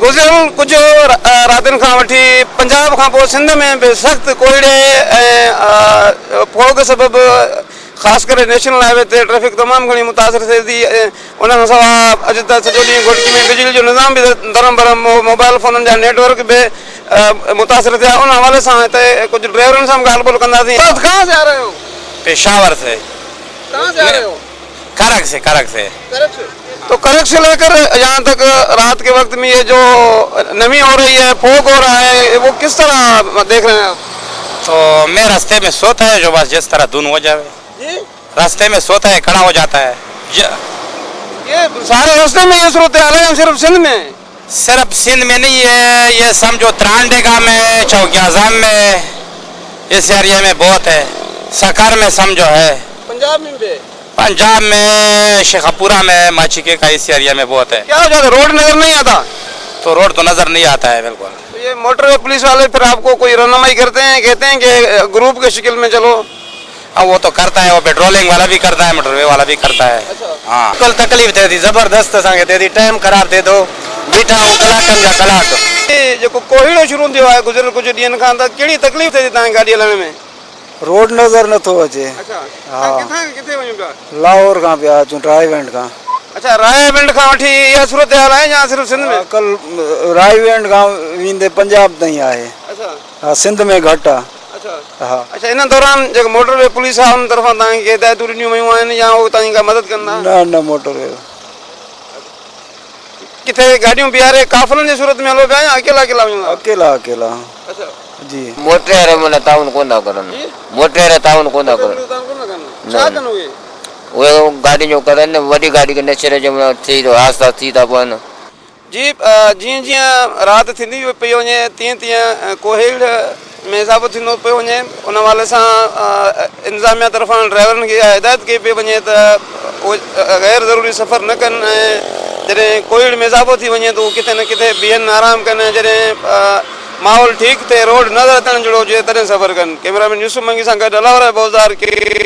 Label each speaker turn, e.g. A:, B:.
A: गुज़िरियल कुझु रातिनि खां वठी पंजाब खां पोइ सिंध में बि सख़्तु कोहीड़े ऐं फोग सबबु ख़ासि करे नेशनल हाईवे ते ट्रैफिक तमामु घणी मुतासिर थिए थी। उन खां सवाइ अॼु त सॼो ॾींहुं घुटकी में बिजली जो निज़ाम बि धरम भरम, मोबाइल फ़ोननि जा नेटवर्क बि मुतासिर थिया। उन हवाले सां हिते कुझु ड्राइवरनि सां बि ॻाल्हि ॿोल कंदासीं। कहाँ से आ रहे हो?
B: पेशावर से।
A: कहाँ से आ रहे हो?
B: करक से। करक से।
A: तो करक से लेकर यहाँ तक रात के वक्त में ये जो नमी हो रही है, फोग हो रहा है, वो किस तरह देख रहे हैं आप?
B: तो मैं रास्ते में सोता है जो बस जिस तरह धुन हो जाए, रास्ते में सोता है खड़ा हो जाता है।
A: ये सारे रास्ते में ये सूरत हाल है, सिर्फ सिंध में?
B: सिर्फ सिंध में नहीं है, ये समझो त्रांडेगा में, चौकियाजाम में, इस एरिया में बहुत है। सकर में समझो है,
A: पंजाब में भी,
B: पंजाब में शेखपुरा में, माचिके का इस एरिया में बहुत है।
A: क्या हो जाता है, रोड नजर नहीं आता?
B: तो रोड तो नजर नहीं आता है बिल्कुल।
A: तो ये मोटर पुलिस वाले फिर आपको कोई रहनुमाई करते हैं, कहते हैं कि ग्रुप के शक्ल में चलो?
B: अब वो तो करता है, वो पेट्रोलिंग वाला भी करता है, मोटरवे वाला भी करता है। हाँ, कल तकलीफ थे थी जबरदस्त संगे थे थी, टाइम खराब थे तो बीठा हूँ कलाकनि जा कलाक।
A: ये जो कोहीड़ो शुरू थियो आहे गुज़िरियल कुझु ॾींहनि खां, त कहिड़ी तकलीफ़ थिए थी तव्हांखे गाॾी हलाइण में?
C: रोड नज़र नथो अचे।
A: अच्छा,
C: हाँ।
A: किथे वञो पिया?
C: लाहौर खां पिया अचूं, ड्राइवेंट खां।
A: अच्छा, रायवेंड खां वठी इहा सूरत हाल आहे या सिर्फ़ु सिंध में?
C: कल रायवेंड खां वेंदे पंजाब ताईं आहे।
A: अच्छा,
C: हा, सिंध में घटि आहे।
A: अच्छा,
C: हा।
A: अच्छा, इन दौरान जेको मोटरवे पुलिस आहे उन तरफ़ां तव्हांखे हिदायतूं ॾिनियूं वयूं आहिनि या उहो तव्हांजी का मदद कंदा?
C: न मोटरवे
A: किथे गाॾियूं बीहारे काफ़िलनि जी सूरत में हलो पिया या अकेला अकेला वञो?
C: अकेला।
A: अच्छा
C: जी।
D: मोटेरे मन ताउन कोन था करनि, मोटेरे ताउन कोन था करनि।
A: छा कनि उहे?
D: उहे गाॾी जो करनि, वॾी गाॾी खे नचरे जो थी थो हादसा थी था पवनि।
A: जी, जीअं जीअं राति थींदी पई वञे तीअं तीअं कोहीड़ में इज़ाफ़ो थींदो पियो वञे। उन हवाले सां इंतिज़ामिया तरफ़ां ड्राइवरनि खे हिदायत कई पई वञे त उहे गैर ज़रूरी सफ़र न कनि ऐं जॾहिं कोहीड़ में इज़ाफ़ो थी वञे त उहे किथे न किथे बीहनि, आराम कनि। जॾहिं माहौल ठीकु थिए, रोड नज़र अचणु जहिड़ो हुजे तॾहिं सफ़र कनि। कैमरामैन यूसुफ मंगी सां गॾु अलावर बोज़ार के